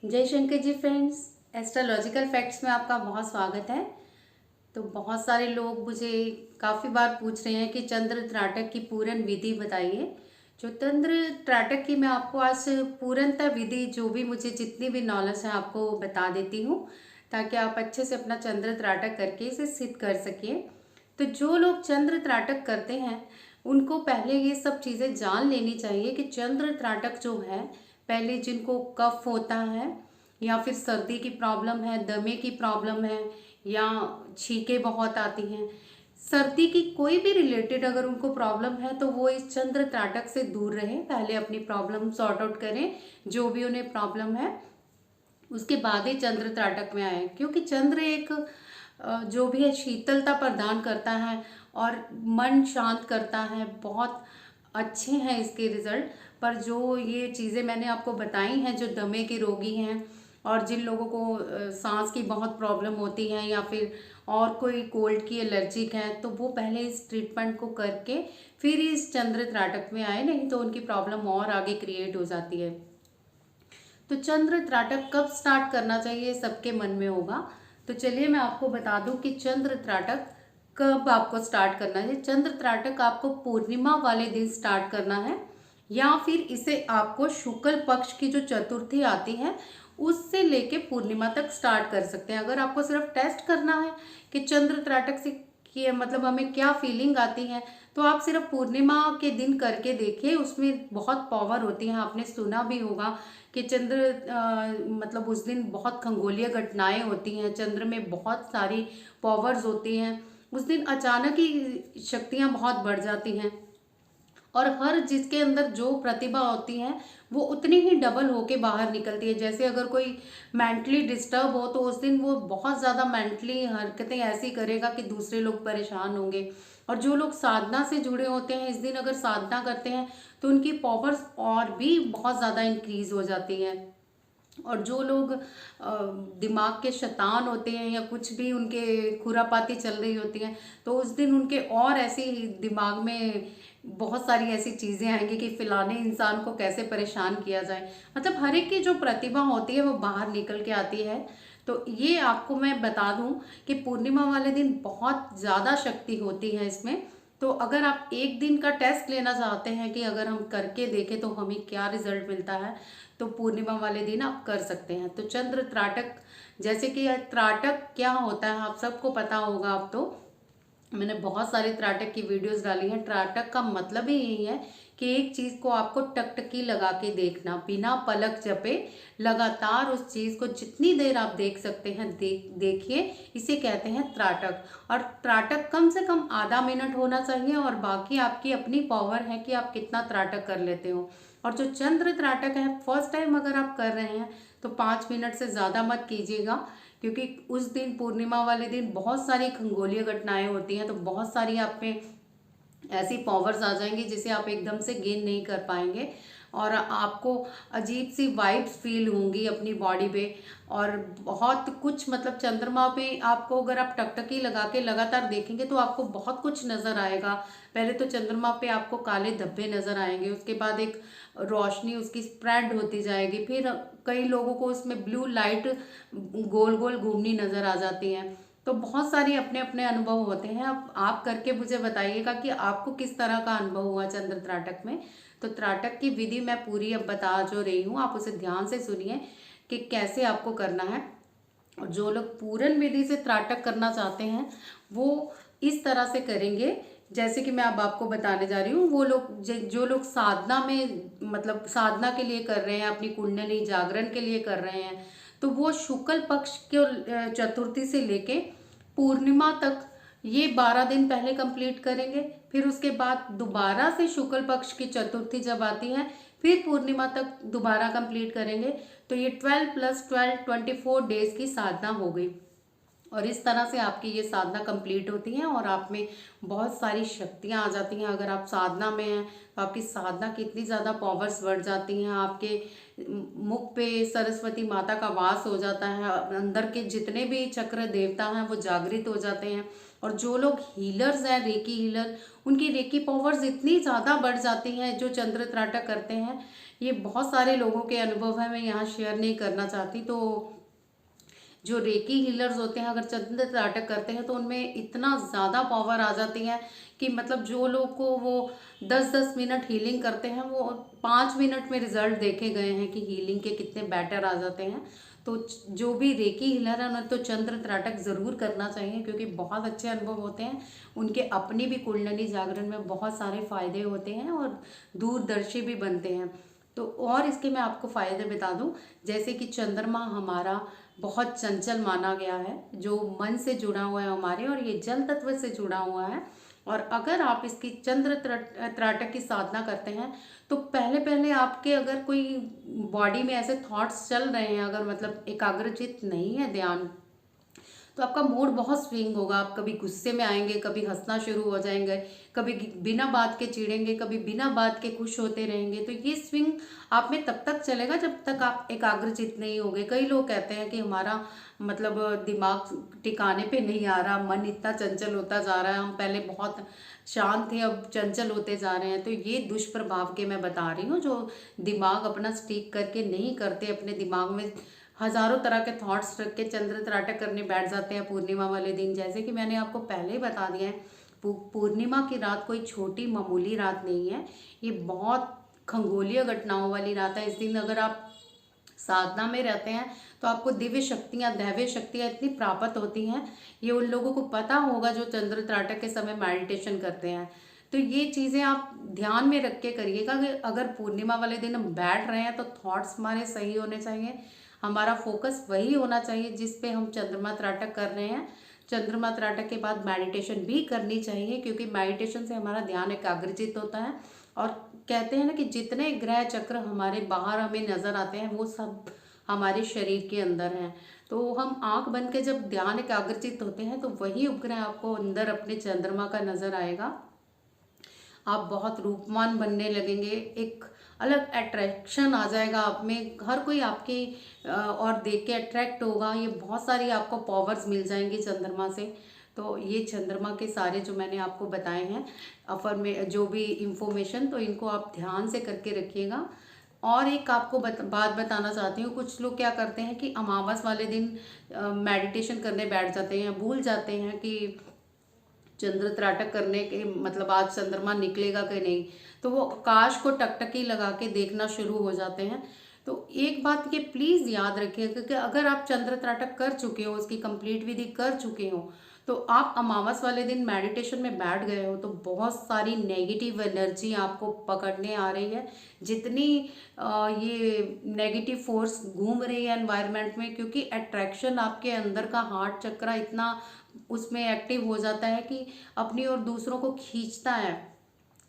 जय Shankar ji friends, astrological facts में आपका बहुत स्वागत है। तो बहुत सारे लोग मुझे काफ़ी बार पूछ रहे हैं कि चंद्र त्राटक की पूर्ण विधि बताइए। जो चंद्र त्राटक की मैं आपको आज पूर्णतः विधि जो भी मुझे जितनी भी नॉलेज है आपको बता देती हूँ, ताकि आप अच्छे से अपना चंद्र त्राटक करके इसे सिद्ध कर सकिए। तो जो लोग चंद्र त्राटक करते हैं उनको पहले ये सब चीज़ें जान लेनी चाहिए कि चंद्र त्राटक जो है, पहले जिनको कफ होता है या फिर सर्दी की प्रॉब्लम है, दमे की प्रॉब्लम है या छींकें बहुत आती हैं, सर्दी की कोई भी रिलेटेड अगर उनको प्रॉब्लम है तो वो इस चंद्र त्राटक से दूर रहें। पहले अपनी प्रॉब्लम सॉर्ट आउट करें, जो भी उन्हें प्रॉब्लम है उसके बाद ही चंद्र त्राटक में आए, क्योंकि चंद्र एक जो भी है शीतलता प्रदान करता है और मन शांत करता है। बहुत अच्छे हैं इसके रिजल्ट। पर जो ये चीज़ें मैंने आपको बताई हैं, जो दमे के रोगी हैं और जिन लोगों को सांस की बहुत प्रॉब्लम होती है या फिर और कोई कोल्ड की एलर्जिक है, तो वो पहले इस ट्रीटमेंट को करके फिर इस चंद्र त्राटक में आए, नहीं तो उनकी प्रॉब्लम और आगे क्रिएट हो जाती है। तो चंद्र त्राटक कब स्टार्ट करना चाहिए सबके मन में होगा। तो चलिए मैं आपको बता दूं कि चंद्र त्राटक कब आपको स्टार्ट करना है। चंद्र त्राटक आपको पूर्णिमा वाले दिन स्टार्ट करना है, या फिर इसे आपको शुक्ल पक्ष की जो चतुर्थी आती है उससे लेके पूर्णिमा तक स्टार्ट कर सकते हैं। अगर आपको सिर्फ टेस्ट करना है कि चंद्र त्राटक से कि मतलब हमें क्या फीलिंग आती है, तो आप सिर्फ पूर्णिमा के दिन करके देखिए, उसमें बहुत पावर होती है। आपने सुना भी होगा कि चंद्र मतलब उस दिन बहुत खगोलीय घटनाएं होती हैं, चंद्र में बहुत सारी पावर्स होती हैं। उस दिन अचानक ही शक्तियां बहुत बढ़ जाती हैं और हर जिसके अंदर जो प्रतिभा होती है वो उतनी ही डबल होके बाहर निकलती है। जैसे अगर कोई मेंटली डिस्टर्ब हो तो उस दिन वो बहुत ज़्यादा मेंटली हरकतें ऐसी करेगा कि दूसरे लोग परेशान होंगे। और जो लोग साधना से जुड़े होते हैं, इस दिन अगर साधना करते हैं तो उनकी पावर्स और भी बहुत ज़्यादा इंक्रीज हो जाती हैं। और जो लोग दिमाग के शैतान होते हैं या कुछ भी उनके खुरापाती चल रही होती हैं, तो उस दिन उनके और ऐसी दिमाग में बहुत सारी ऐसी चीज़ें आएंगी कि फिलहाने इंसान को कैसे परेशान किया जाए। मतलब हर एक की जो प्रतिभा होती है वो बाहर निकल के आती है। तो ये आपको मैं बता दूं कि पूर्णिमा वाले दिन बहुत ज़्यादा शक्ति होती है इसमें। तो अगर आप एक दिन का टेस्ट लेना चाहते हैं कि अगर हम करके देखें तो हमें क्या रिजल्ट मिलता है, तो पूर्णिमा वाले दिन आप कर सकते हैं। तो चंद्र त्राटक, जैसे कि त्राटक क्या होता है आप सबको पता होगा। अब तो मैंने बहुत सारे त्राटक की वीडियोस डाली हैं। त्राटक का मतलब ही यही है कि एक चीज को आपको टकटकी लगा के देखना, बिना पलक झपे लगातार उस चीज को जितनी देर आप देख सकते हैं देखिए। इसे कहते हैं त्राटक। और त्राटक कम से कम आधा मिनट होना चाहिए और बाकी आपकी अपनी पावर है कि आप कितना त्राटक कर लेते हो। और जो चंद्र त्राटक है, फर्स्ट टाइम अगर आप कर रहे हैं तो 5 मिनट से ज़्यादा मत कीजिएगा, क्योंकि उस दिन पूर्णिमा वाले दिन बहुत सारी खगोलीय घटनाएं होती हैं। तो बहुत सारी आप में ऐसी पावर्स आ जाएंगी जिसे आप एकदम से गेन नहीं कर पाएंगे और आपको अजीब सी वाइब्स फील होंगी अपनी बॉडी पे। और बहुत कुछ मतलब चंद्रमा पे आपको अगर आप टकटकी लगा के लगातार देखेंगे तो आपको बहुत कुछ नजर आएगा। पहले तो चंद्रमा पे आपको काले धब्बे नजर आएंगे, उसके बाद एक रोशनी उसकी स्प्रेड होती जाएगी, फिर कई लोगों को उसमें ब्लू लाइट गोल गोल घूमनी नजर आ जाती है। तो बहुत सारी अपने अपने अनुभव होते हैं। अब आप करके मुझे बताइएगा कि आपको किस तरह का अनुभव हुआ चंद्र त्राटक में। तो त्राटक की विधि मैं पूरी अब बता जो रही हूँ, आप उसे ध्यान से सुनिए कि कैसे आपको करना है। और जो लोग पूरन विधि से त्राटक करना चाहते हैं वो इस तरह से करेंगे जैसे कि मैं अब आपको बताने जा रही हूँ। वो लोग जो लोग साधना में मतलब साधना के लिए कर रहे हैं, अपनी कुंडली जागरण के लिए कर रहे हैं, तो वो शुक्ल पक्ष के चतुर्थी से लेके पूर्णिमा तक ये 12 दिन पहले कंप्लीट करेंगे। फिर उसके बाद दोबारा से शुक्ल पक्ष की चतुर्थी जब आती है फिर पूर्णिमा तक दोबारा कंप्लीट करेंगे। तो ये 12+12 24 डेज की साधना हो गई। और इस तरह से आपकी ये साधना कंप्लीट होती है और आप में बहुत सारी शक्तियाँ आ जाती हैं। अगर आप साधना में हैं तो आपकी साधना की इतनी ज़्यादा पावर्स बढ़ जाती हैं, आपके मुख पे सरस्वती माता का वास हो जाता है, अंदर के जितने भी चक्र देवता हैं वो जागृत हो जाते हैं। और जो लोग हीलर्स हैं, रेकी हीलर, उनकी रेकी पावर्स इतनी ज़्यादा बढ़ जाती हैं जो चंद्र त्राटक करते हैं। ये बहुत सारे लोगों के अनुभव है, मैं यहाँ शेयर नहीं करना चाहती। तो जो रेकी हीलर्स होते हैं अगर चंद्र त्राटक करते हैं तो उनमें इतना ज़्यादा पावर आ जाती है कि मतलब जो लोग को वो 10-10 मिनट हीलिंग करते हैं वो 5 मिनट में रिजल्ट देखे गए हैं कि हीलिंग के कितने बेटर आ जाते हैं। तो जो भी रेकी हीलर है उन्हें तो चंद्र त्राटक ज़रूर करना चाहिए क्योंकि बहुत अच्छे अनुभव होते हैं। उनके अपनी भी कुंडली जागरण में बहुत सारे फायदे होते हैं और दूरदर्शी भी बनते हैं। तो और इसके मैं आपको फ़ायदे बता दूं, जैसे कि चंद्रमा हमारा बहुत चंचल माना गया है, जो मन से जुड़ा हुआ है हमारे, और ये जल तत्व से जुड़ा हुआ है। और अगर आप इसकी चंद्र त्राटक की साधना करते हैं तो पहले पहले आपके अगर कोई बॉडी में ऐसे थॉट्स चल रहे हैं, अगर मतलब एकाग्रचित नहीं है ध्यान, तो आपका मूड बहुत स्विंग होगा। आप कभी गुस्से में आएंगे, कभी हंसना शुरू हो जाएंगे, कभी बिना बात के चिढ़ेंगे, कभी बिना बात के खुश होते रहेंगे। तो ये स्विंग आप में तब तक चलेगा जब तक आप एकाग्रचित नहीं होगे। कई लोग कहते हैं कि हमारा मतलब दिमाग टिकाने पे नहीं आ रहा, मन इतना चंचल होता जा रहा है, हम पहले बहुत शांत थे अब चंचल होते जा रहे हैं। तो ये दुष्प्रभाव के मैं बता रही हूँ, जो दिमाग अपना स्टिक करके नहीं करते, अपने दिमाग में हजारों तरह के थॉट्स रख के चंद्र त्राटक करने बैठ जाते हैं पूर्णिमा वाले दिन। जैसे कि मैंने आपको पहले ही बता दिया है, पूर्णिमा की रात कोई छोटी मामूली रात नहीं है, ये बहुत खगोलीय घटनाओं वाली रात है। इस दिन अगर आप साधना में रहते हैं तो आपको दिव्य शक्तियाँ, दैवीय शक्तियाँ इतनी प्राप्त होती हैं, ये उन लोगों को पता होगा जो चंद्र त्राटक के समय मेडिटेशन करते हैं। तो ये चीज़ें आप ध्यान में रख के करिएगा कि अगर पूर्णिमा वाले दिन हम बैठ रहे हैं तो थॉट्स हमारे सही होने चाहिए, हमारा फोकस वही होना चाहिए जिस पे हम चंद्रमा त्राटक कर रहे हैं। चंद्रमा त्राटक के बाद मेडिटेशन भी करनी चाहिए क्योंकि मेडिटेशन से हमारा ध्यान एकाग्रचित होता है। और कहते हैं ना कि जितने ग्रह चक्र हमारे बाहर हमें नजर आते हैं वो सब हमारे शरीर के अंदर हैं। तो हम आंख बंद के जब ध्यान एकाग्रचित होते हैं तो वही उपग्रह आपको अंदर अपने चंद्रमा का नजर आएगा। आप बहुत रूपवान बनने लगेंगे, एक अलग अट्रैक्शन आ जाएगा आप में, हर कोई आपके और देख के अट्रैक्ट होगा। ये बहुत सारी आपको पावर्स मिल जाएंगी चंद्रमा से। तो ये चंद्रमा के सारे जो मैंने आपको बताए हैं में जो भी इंफॉर्मेशन, तो इनको आप ध्यान से करके रखिएगा। और एक आपको बात बताना चाहती हूँ, कुछ लोग क्या करते हैं कि अमावस वाले दिन मेडिटेशन करने बैठ जाते हैं, भूल जाते हैं कि चंद्र त्राटक करने के मतलब आज चंद्रमा निकलेगा कि नहीं, तो वो आकाश को टकटकी लगा के देखना शुरू हो जाते हैं। तो एक बात ये प्लीज़ याद रखिएगा कि अगर आप चंद्र त्राटक कर चुके हो, उसकी कंप्लीट विधि कर चुके हो, तो आप अमावस वाले दिन मेडिटेशन में बैठ गए हो तो बहुत सारी नेगेटिव एनर्जी आपको पकड़ने आ रही है। जितनी ये नेगेटिव फोर्स घूम रही है एनवायरनमेंट में, क्योंकि अट्रैक्शन आपके अंदर का हार्ट चक्र इतना उसमें एक्टिव हो जाता है कि अपनी और दूसरों को खींचता है,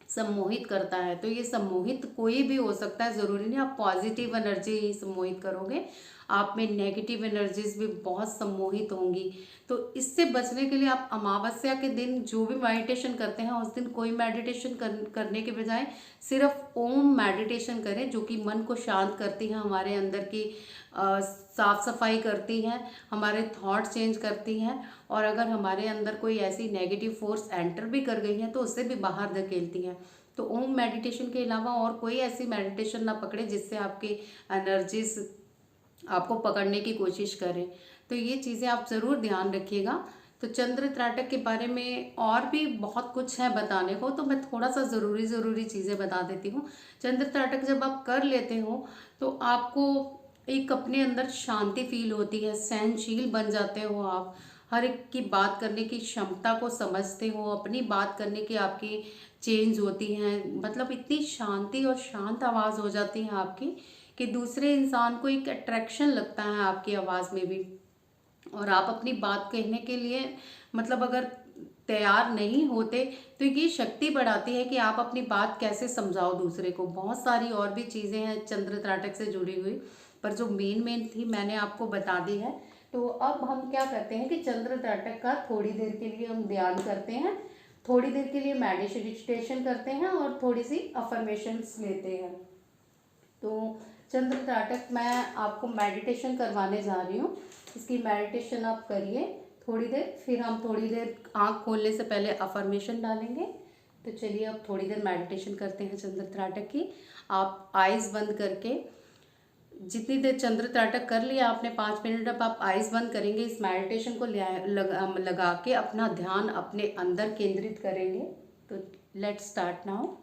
सम्मोहित करता है। तो ये सम्मोहित कोई भी हो सकता है, ज़रूरी नहीं आप पॉजिटिव एनर्जी ही सम्मोहित करोगे, आप में नेगेटिव एनर्जीज भी बहुत सम्मोहित होंगी। तो इससे बचने के लिए आप अमावस्या के दिन जो भी मेडिटेशन करते हैं उस दिन कोई मेडिटेशन करने के बजाय सिर्फ ओम मेडिटेशन करें, जो कि मन को शांत करती है, हमारे अंदर की साफ सफाई करती हैं, हमारे थॉट चेंज करती हैं। और अगर हमारे अंदर कोई ऐसी नेगेटिव फोर्स एंटर भी कर गई है तो उससे भी बाहर धकेलती हैं। तो ओम मेडिटेशन के अलावा और कोई ऐसी मेडिटेशन ना पकड़े जिससे आपकी एनर्जीज आपको पकड़ने की कोशिश करें। तो ये चीज़ें आप ज़रूर ध्यान रखिएगा। तो चंद्र त्राटक के बारे में और भी बहुत कुछ है बताने को, तो मैं थोड़ा सा ज़रूरी चीज़ें बता देती हूँ। चंद्र त्राटक जब आप कर लेते हो तो आपको एक अपने अंदर शांति फील होती है, सहनशील बन जाते हो आप, हर एक की बात करने की क्षमता को समझते हो, अपनी बात करने की आपकी चेंज होती हैं, मतलब इतनी शांति और शांत आवाज़ हो जाती है आपकी कि दूसरे इंसान को एक अट्रैक्शन लगता है आपकी आवाज़ में भी। और आप अपनी बात कहने के लिए मतलब अगर तैयार नहीं होते तो ये शक्ति बढ़ाती है कि आप अपनी बात कैसे समझाओ दूसरे को। बहुत सारी और भी चीज़ें हैं चंद्र त्राटक से जुड़ी हुई, पर जो मेन थी मैंने आपको बता दी है। तो अब हम क्या करते हैं कि चंद्र त्राटक का थोड़ी देर के लिए हम ध्यान करते हैं, थोड़ी देर के लिए मेडिटेशन करते हैं और थोड़ी सी अफर्मेशंस लेते हैं। तो चंद्र त्राटक मैं आपको मेडिटेशन करवाने जा रही हूँ, इसकी मेडिटेशन आप करिए। थोड़ी देर, फिर हम थोड़ी देर आँख खोलने से पहले अफर्मेशन डालेंगे। तो चलिए अब थोड़ी देर मेडिटेशन करते हैं चंद्र त्राटक की। आप आइज़ बंद करके, जितनी देर चंद्र त्राटक कर लिया आपने 5 मिनट, अब आप आइज़ बंद करेंगे। इस मेडिटेशन को लगा के अपना ध्यान अपने अंदर केंद्रित करेंगे। तो लेट्स स्टार्ट नाउ।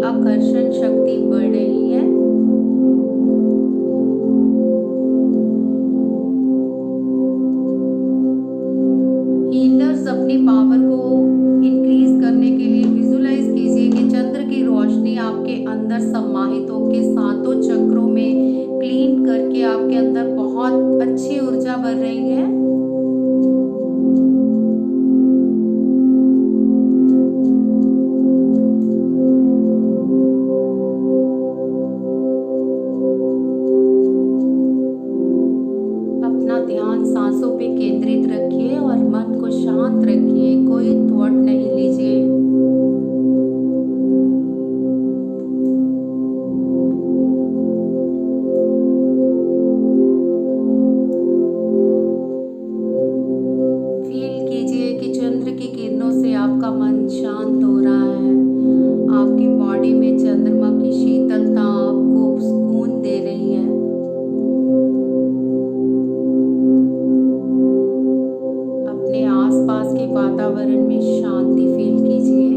आकर्षण शक्ति बढ़ रही है। हीलर्स अपनी पावर को इंक्रीज करने के लिए विजुलाइज कीजिए कि चंद्र की रोशनी आपके अंदर समाहित होकर सातों चक्रों में क्लीन करके आपके अंदर बहुत अच्छी ऊर्जा भर रही है। अपना ध्यान सांसों पे केंद्रित रखिए और मन को शांत रखिए, कोई थॉट नहीं लीजिए। फील कीजिए कि चंद्र की किरणों से आपका मन शांत हो रहा है। आपकी बॉडी में चंद्रमा की शीतलता आपको सुकून दे रही है। अपने आसपास के वातावरण में शांति फील कीजिए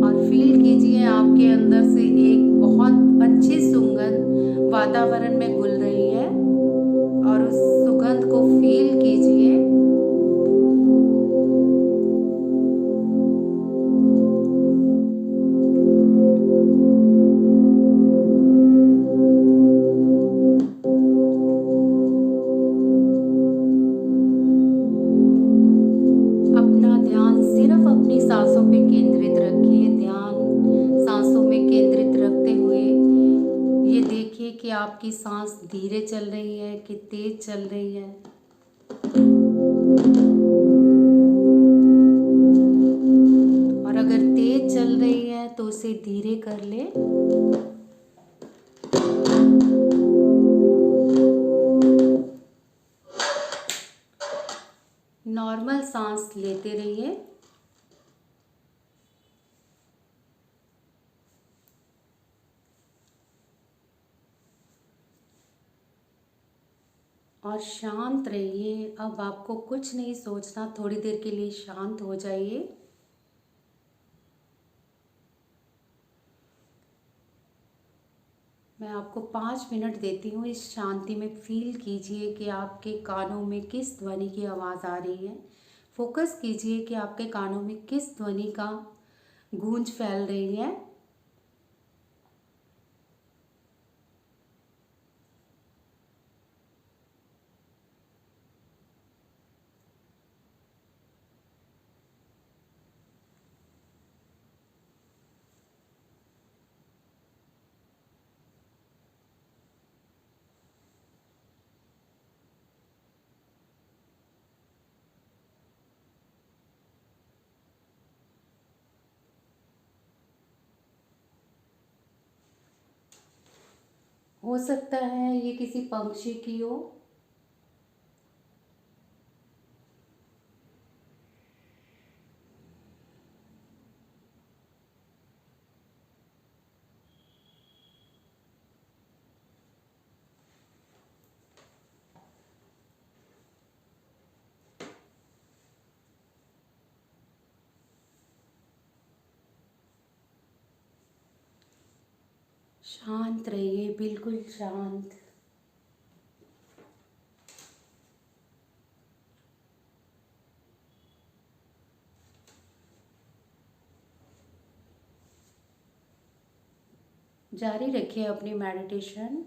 और फील कीजिए आपके अंदर से एक बहुत अच्छी सुगंध वातावरण में घुल रही है और उस सुगंध को फील कीजिए। अपना ध्यान सिर्फ अपनी सांसों पे केंद्रित रखिए। ध्यान सांसों में केंद्रित रखते हुए ये देखिए कि आपकी सांस धीरे चल रही है कि तेज चल रही है। और अगर तेज चल रही है तो उसे धीरे कर ले। नॉर्मल सांस लेते रहिए। और शांत रहिए। अब आपको कुछ नहीं सोचना, थोड़ी देर के लिए शांत हो जाइए। मैं आपको 5 मिनट देती हूँ। इस शांति में फील कीजिए कि आपके कानों में किस ध्वनि की आवाज़ आ रही है। फोकस कीजिए कि आपके कानों में किस ध्वनि का गूंज फैल रही है। हो सकता है ये किसी पंछी की हो। शांत रहिए, बिल्कुल शांत। जारी रखिए अपनी मेडिटेशन।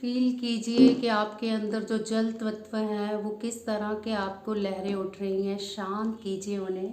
फील कीजिए कि आपके अंदर जो जल तत्व है वो किस तरह के आपको लहरें उठ रही हैं। शांत कीजिए उन्हें।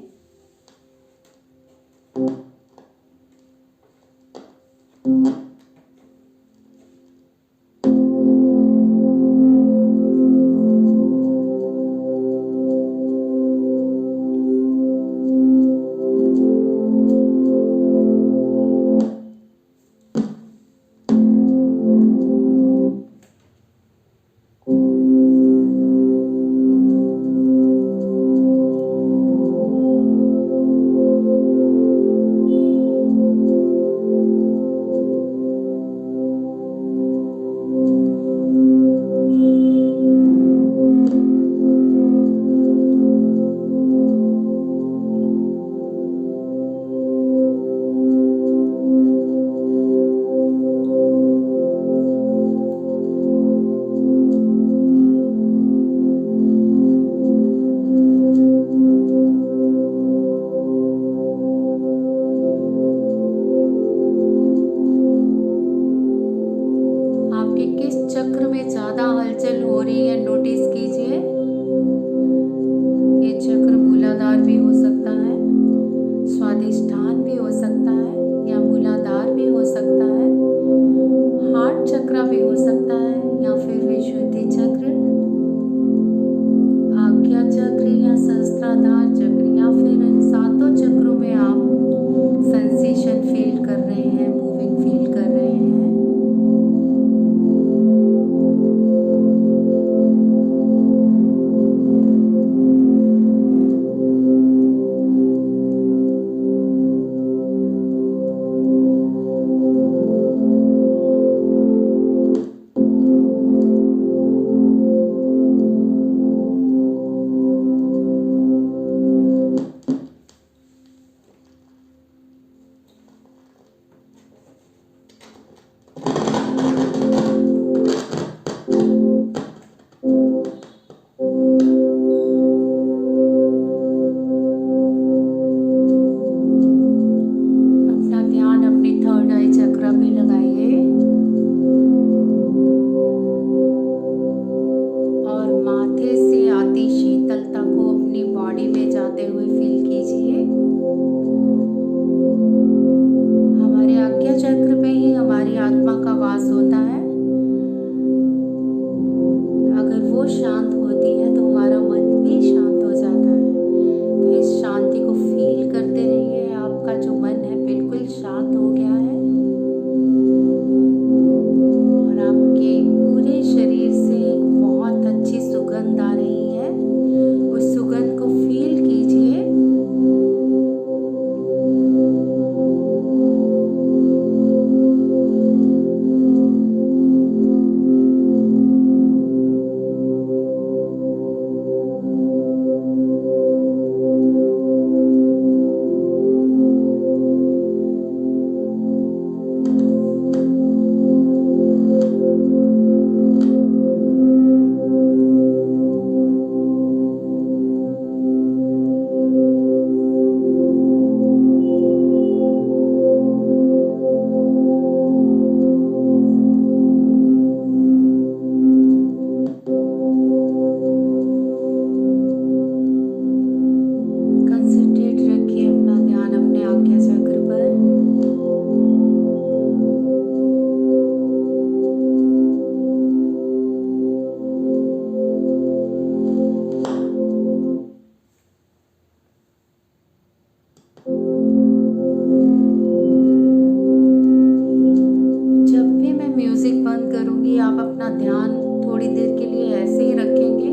बंद करूँगी, आप अपना ध्यान थोड़ी देर के लिए ऐसे ही रखेंगे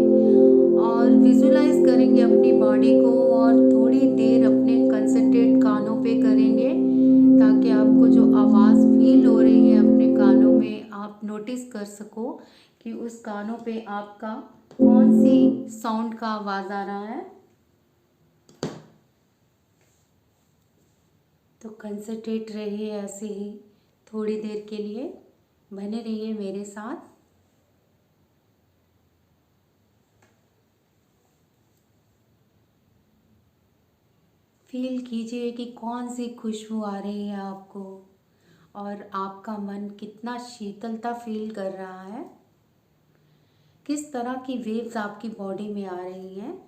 और विजुलाइज करेंगे अपनी बॉडी को और थोड़ी देर अपने कंसंट्रेट कानों पे करेंगे, ताकि आपको जो आवाज़ फील हो रही है अपने कानों में आप नोटिस कर सको कि उस कानों पे आपका कौन सी साउंड का आवाज़ आ रहा है। तो कंसंट्रेट रहिए ऐसे ही थोड़ी देर के लिए, बने रहिए मेरे साथ। फील कीजिए कि कौन सी खुशबू आ रही है आपको और आपका मन कितना शीतलता फील कर रहा है, किस तरह की वेव्स आपकी बॉडी में आ रही हैं।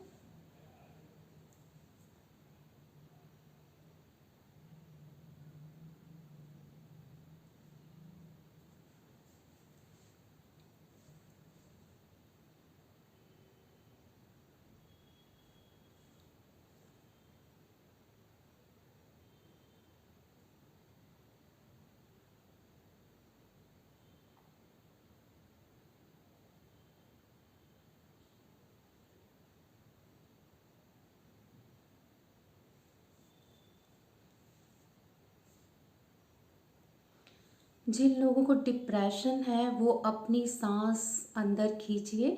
जिन लोगों को डिप्रेशन है वो अपनी सांस अंदर खींचिए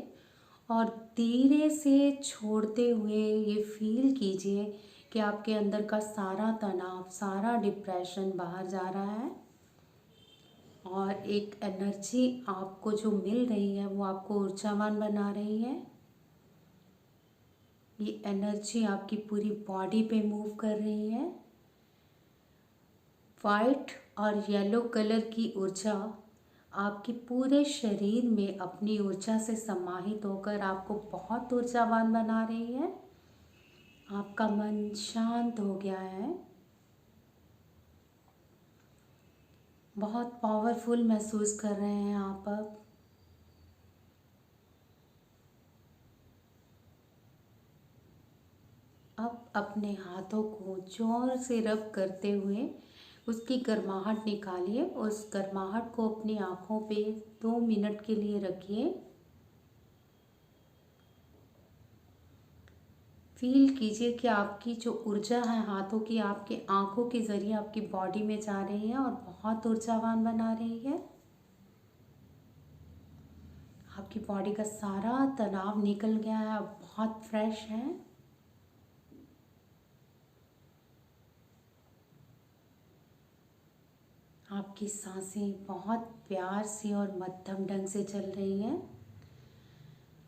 और धीरे से छोड़ते हुए ये फील कीजिए कि आपके अंदर का सारा तनाव, सारा डिप्रेशन बाहर जा रहा है और एक एनर्जी आपको जो मिल रही है वो आपको ऊर्जावान बना रही है। ये एनर्जी आपकी पूरी बॉडी पे मूव कर रही है। वाइट और येलो कलर की ऊर्जा आपके पूरे शरीर में अपनी ऊर्जा से समाहित होकर आपको बहुत ऊर्जावान बना रही है। आपका मन शांत हो गया है, बहुत पावरफुल महसूस कर रहे हैं आप अब अपने हाथों को जोर से रब करते हुए उसकी गर्माहट निकालिए। उस गर्माहट को अपनी आँखों पे 2 मिनट के लिए रखिए। फील कीजिए कि आपकी जो ऊर्जा है हाथों की आपके आँखों के ज़रिए आपकी बॉडी में जा रही है और बहुत ऊर्जावान बना रही है। आपकी बॉडी का सारा तनाव निकल गया है, आप बहुत फ्रेश हैं। आपकी सांसें बहुत प्यार से और मध्यम ढंग से चल रही हैं।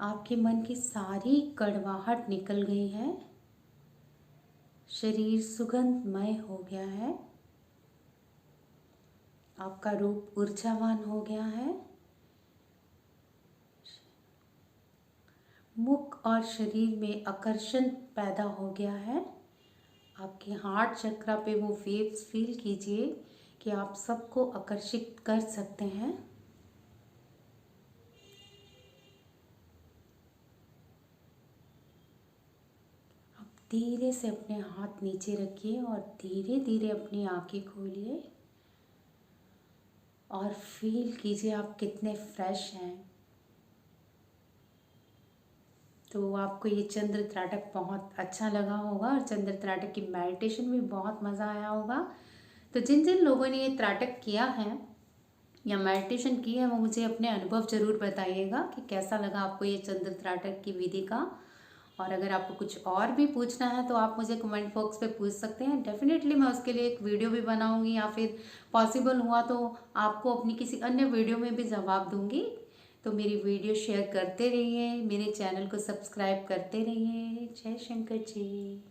आपके मन की सारी कड़वाहट निकल गई है। शरीर सुगंधमय हो गया है। आपका रूप ऊर्जावान हो गया है। मुख और शरीर में आकर्षण पैदा हो गया है। आपके हार्ट चक्र पे वो वेव्स फील कीजिए कि आप सबको आकर्षित कर सकते हैं। आप धीरे से अपने हाथ नीचे रखिए और धीरे धीरे अपनी आंखें खोलिए और फील कीजिए आप कितने फ्रेश हैं। तो आपको ये चंद्र त्राटक बहुत अच्छा लगा होगा और चंद्र त्राटक की मेडिटेशन भी बहुत मज़ा आया होगा। तो जिन जिन लोगों ने ये त्राटक किया है या मेडिटेशन की है वो मुझे अपने अनुभव ज़रूर बताइएगा कि कैसा लगा आपको ये चंद्र त्राटक की विधि का। और अगर आपको कुछ और भी पूछना है तो आप मुझे कमेंट बॉक्स पे पूछ सकते हैं। डेफिनेटली मैं उसके लिए एक वीडियो भी बनाऊंगी या फिर पॉसिबल हुआ तो आपको अपनी किसी अन्य वीडियो में भी जवाब दूंगी। तो मेरी वीडियो शेयर करते रहिए, मेरे चैनल को सब्सक्राइब करते रहिए। जय शंकर जी।